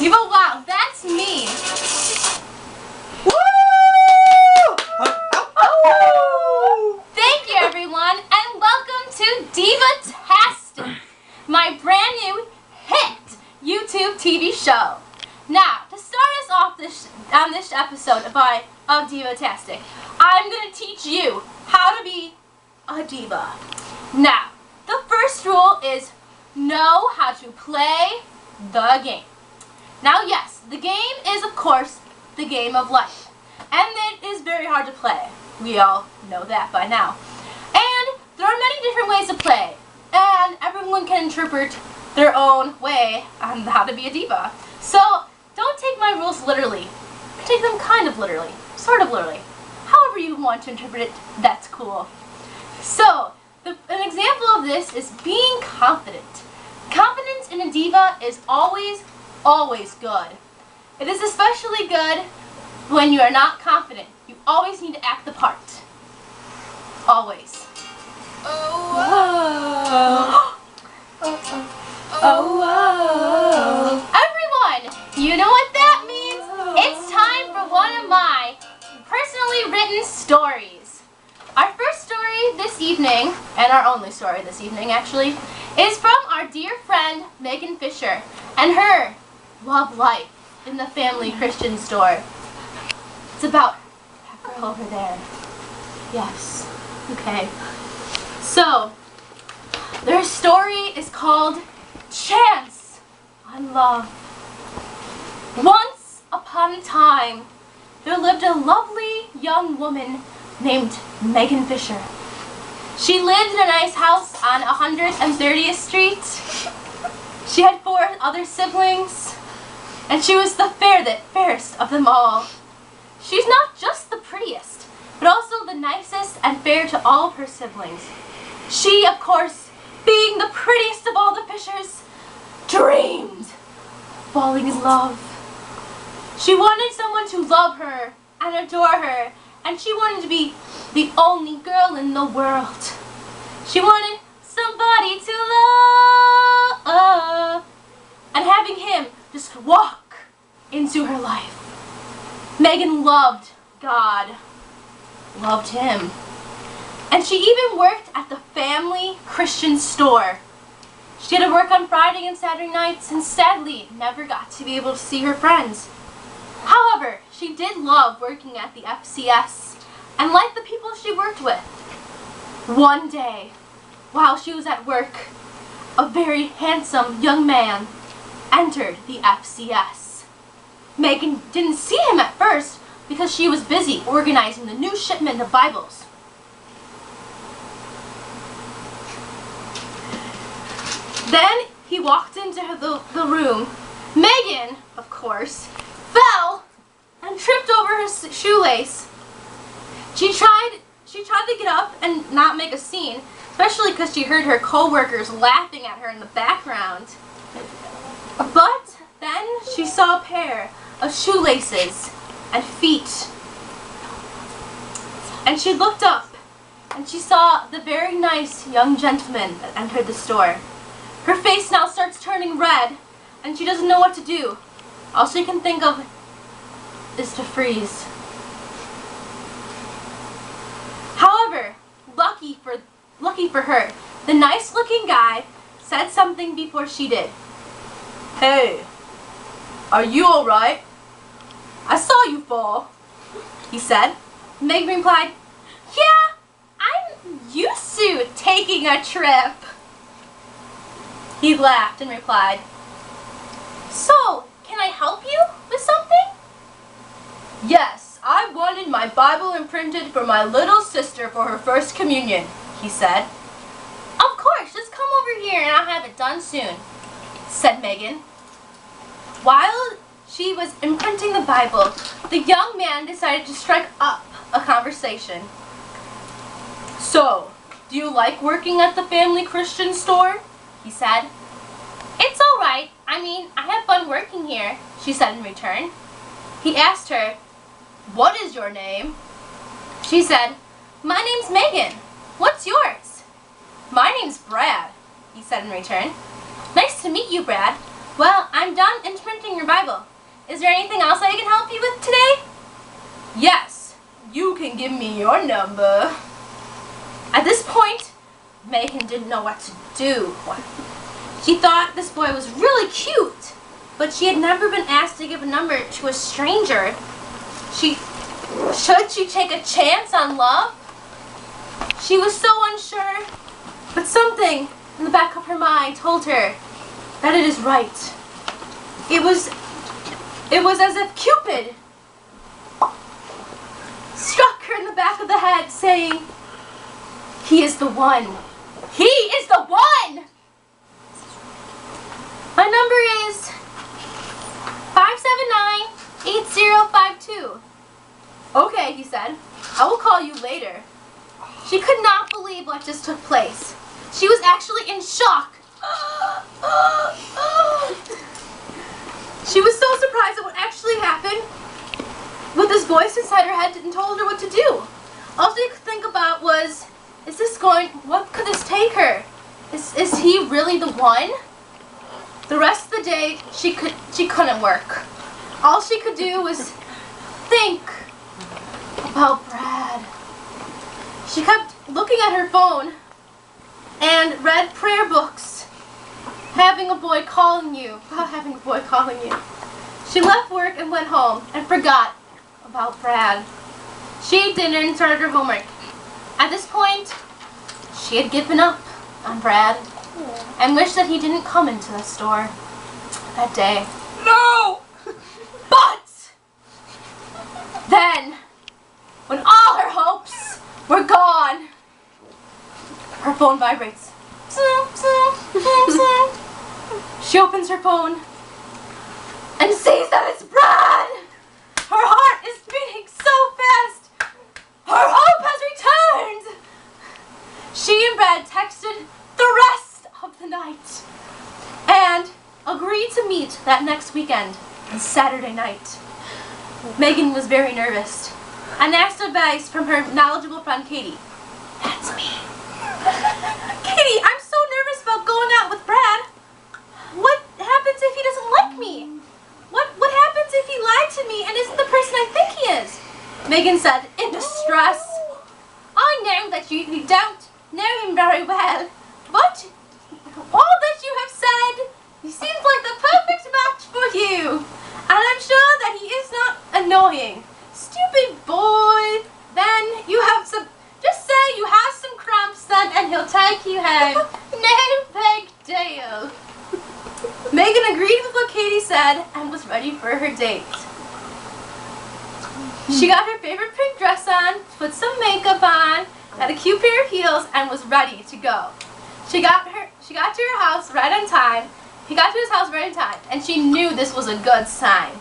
Diva, wow, that's me. Woo! Thank you, everyone, and welcome to Divatastic, my brand new hit YouTube TV show. Now, to start us off on this episode of Divatastic, I'm going to teach you how to be a diva. Now, the first rule is know how to play the game. Now, yes, the game is, of course, the game of life, and it is very hard to play. We all know that by now. And there are many different ways to play, and everyone can interpret their own way on how to be a diva. So, don't take my rules literally. Take them kind of literally, sort of literally. However you want to interpret it, that's cool. So, an example of this is being confident. Confidence in a diva is always good. It is especially good when you are not confident. You always need to act the part. Always. Everyone, you know what that means? It's time for one of my personally written stories. Our first story this evening, and our only story this evening actually, is from our dear friend Megan Fisher and her love life in the family Christian store. It's about that girl over there. Yes. Okay. So, their story is called Chance on Love. Once upon a time, there lived a lovely young woman named Megan Fisher. She lived in a nice house on 130th Street. She had 4 other siblings, and she was the fairest of them all. She's not just the prettiest, but also the nicest and fair to all of her siblings. She, of course, being the prettiest of all the Fishers, dreamed of falling in love. She wanted someone to love her and adore her, and she wanted to be the only girl in the world. She wanted somebody to love, and having him just walk into her life. Megan loved God, loved him, and she even worked at the family Christian store. She had to work on Friday and Saturday nights, and sadly never got to be able to see her friends. However, she did love working at the FCS and liked the people she worked with. One day, while she was at work, a very handsome young man entered the FCS. Megan didn't see him at first because she was busy organizing the new shipment of Bibles. Then he walked into the room. Megan, of course, fell and tripped over her shoelace. She tried to get up and not make a scene, especially because she heard her co-workers laughing at her in the background. But then she saw a pair of shoelaces and feet. And she looked up and she saw the very nice young gentleman that entered the store. Her face now starts turning red and she doesn't know what to do. All she can think of is to freeze. However, lucky for her, the nice-looking guy said something before she did. "Hey, are you alright? I saw you fall," he said. Megan replied, "Yeah, I'm used to taking a trip." He laughed and replied, "So, can I help you with something?" "Yes, I wanted my Bible imprinted for my little sister for her first communion," he said. "Of course, just come over here and I'll have it done soon," said Megan. While she was imprinting the Bible, the young man decided to strike up a conversation. "So, do you like working at the family Christian store?" he said. "It's alright. I mean, I have fun working here," she said in return. He asked her, "What is your name?" She said, "My name's Megan. What's yours?" "My name's Brad," he said in return. "Nice to meet you, Brad. Well, I'm done imprinting your Bible. Is there anything else I can help you with today? Yes, you can give me your number. At this point, Megan didn't know what to do. She thought this boy was really cute, but she had never been asked to give a number to a stranger. Should she take a chance on love? She was so unsure, but something in the back of her mind told her that it is right. It was as if Cupid struck her in the back of the head, saying, "He is the one. He is the one!" My number is 579-8052. Okay, he said. I will call you later. She could not believe what just took place. She was actually in shock. She was so surprised at what actually happened, with this voice inside her head and told her what to do. All she could think about was, what could this take her? Is he really the one? The rest of the day, she couldn't work. All she could do was think about Brad. She kept looking at her phone and read prayer books. Having a boy calling you. She left work and went home and forgot about Brad. She ate dinner and started her homework. At this point, she had given up on Brad and wished that he didn't come into the store that day. No! But then, when all her hopes were gone, her phone vibrates. She opens her phone and sees that it's Brad. Her heart is beating so fast. Her hope has returned. She and Brad texted the rest of the night and agreed to meet that next weekend on Saturday night. Megan was very nervous and asked advice from her knowledgeable friend Katie. That's me. Katie, I'm so nervous about going out with Brad. What happens if he doesn't like me? What happens if he lied to me and isn't the person I think he is? Megan said in distress. I know that you don't know him very well, but all that you have said, he seems like the perfect match for you. And I'm sure that he is not annoying. Stupid boy. Then you have some, just say you have some cramps then and he'll take you home. No big deal. Megan agreed with what Katie said and was ready for her date. She got her favorite pink dress on, put some makeup on, had a cute pair of heels, and was ready to go. She got to her house right on time. He got to his house right on time, and she knew this was a good sign.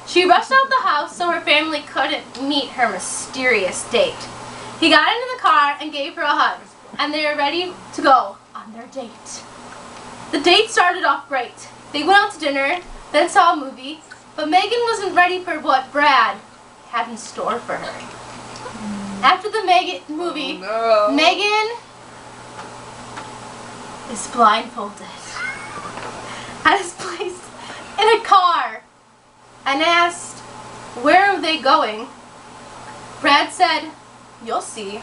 She rushed out the house so her family couldn't meet her mysterious date. He got into the car and gave her a hug, and they were ready to go on their date. The date started off great. They went out to dinner, then saw a movie, but Megan wasn't ready for what Brad had in store for her. After the movie, Megan is blindfolded and is placed in a car and asked, "Where are they going?" Brad said, "You'll see.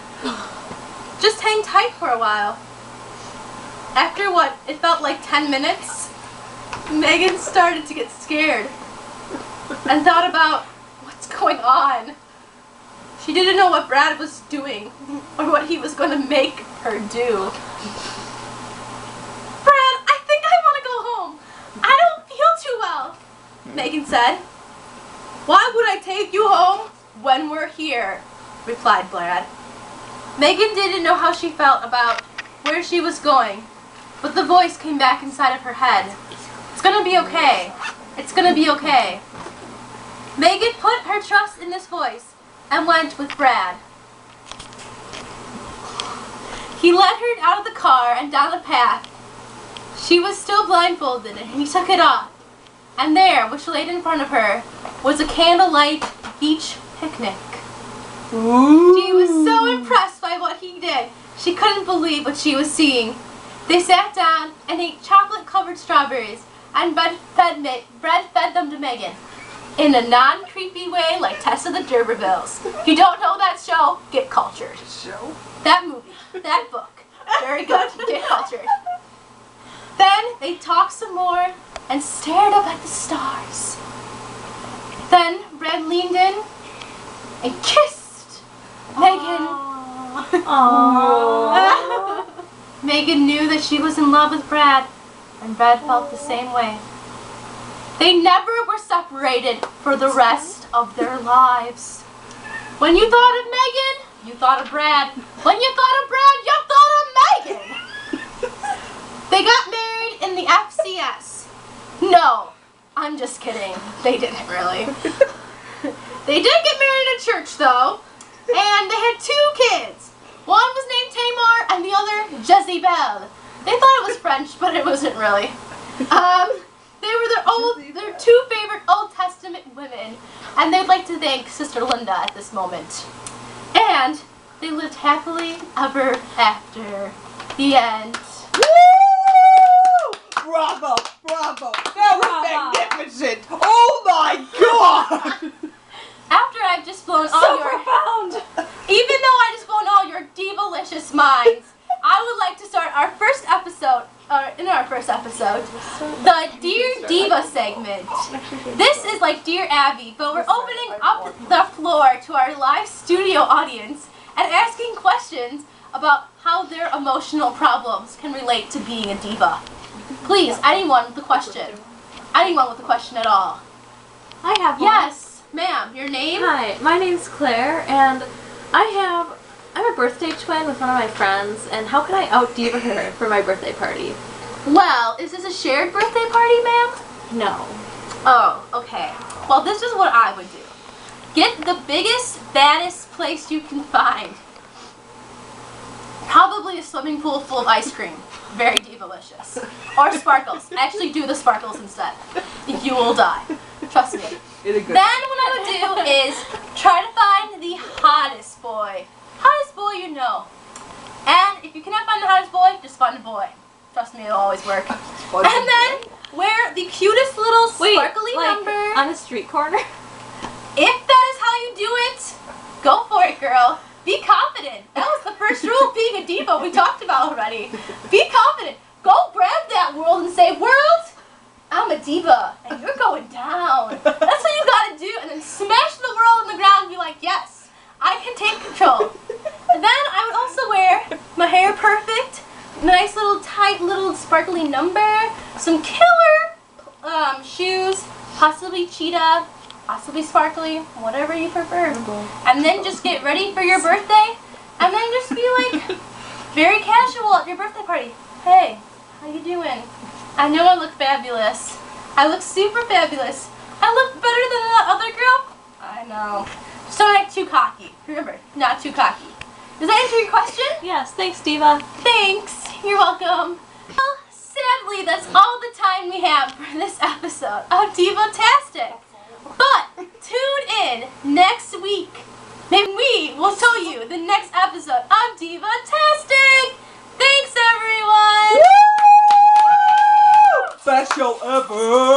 Just hang tight for a while." After what it felt like 10 minutes, Megan started to get scared and thought about what's going on. She didn't know what Brad was doing or what he was going to make her do. "Brad, I think I want to go home. I don't feel too well," Megan said. "Why would I take you home when we're here?" replied Brad. Megan didn't know how she felt about where she was going, but the voice came back inside of her head. "It's going to be okay. It's going to be okay." Megan put her trust in this voice and went with Brad. He led her out of the car and down the path. She was still blindfolded and he took it off. And there, which laid in front of her, was a candlelight beach picnic. Ooh. She was so impressed by what he did. She couldn't believe what she was seeing. They sat down and ate chocolate-covered strawberries and Brad fed them to Megan. In a non-creepy way, like Tess of the D'Urbervilles. If you don't know that show, get cultured. Show? That movie, that book, very good, get cultured. Then they talked some more and stared up at the stars. Then Brad leaned in and kissed Megan. Aww. Megan knew that she was in love with Brad, and Brad felt the same way. They never were separated for the rest of their lives. When you thought of Megan, you thought of Brad. When you thought of Brad, you thought of Megan. They got married in the FCS. No, I'm just kidding. They didn't really. They did get married in church though, and they had 2 kids. One was named Tamar and the other Jezebel. They thought it was French, but it wasn't really. They were their 2 favorite Old Testament women, and they'd like to thank Sister Linda at this moment. And they lived happily ever after. The end. Woo! Bravo, bravo. That was magnificent. Oh my God. After I've just blown all So your... profound. Even though I just blown all your divalicious minds, I would like to start our first episode, the Dear Diva segment. This is like Dear Abby, but we're opening up the floor to our live studio audience and asking questions about how their emotional problems can relate to being a diva. Please, anyone with a question. Anyone with a question at all. I have one. Yes, ma'am. Your name? Hi, my name's Claire, and I'm a birthday twin with one of my friends, and how can I out-diva her for my birthday party? Well, is this a shared birthday party, ma'am? No. Oh, okay. Well, this is what I would do. Get the biggest, baddest place you can find. Probably a swimming pool full of ice cream. Very divalicious. Or sparkles. Actually do the sparkles instead. You will die. Trust me. Then what I would do is try to find the hottest boy. Hottest boy you know. And if you cannot find the hottest boy, just find a boy. Trust me, it'll always work. And then wear the cutest little sparkly number. On a street corner? If that is how you do it, go for it, girl. Be confident. That was the first rule of being a diva we talked about already. Be confident. Go grab that world and say, world, I'm a diva, and you're going down. That's what you gotta do, and then smash the world on the ground and be like, yes, I can take control. And then I would also wear my hair perfect, nice little tight little sparkly number, some killer shoes, possibly cheetah, possibly sparkly, whatever you prefer. And then just get ready for your birthday, and then just be like very casual at your birthday party. Hey, how you doing? I know I look fabulous. I look super fabulous. I look better than that other girl. I know. Just don't act too cocky. Remember, not too cocky. Does that answer your question? Yes, thanks, Diva. Thanks. You're welcome. Well, sadly, that's all the time we have for this episode of Divatastic. But tune in next week. Maybe we will tell you the next episode of Divatastic. Thanks, everyone. Best show ever.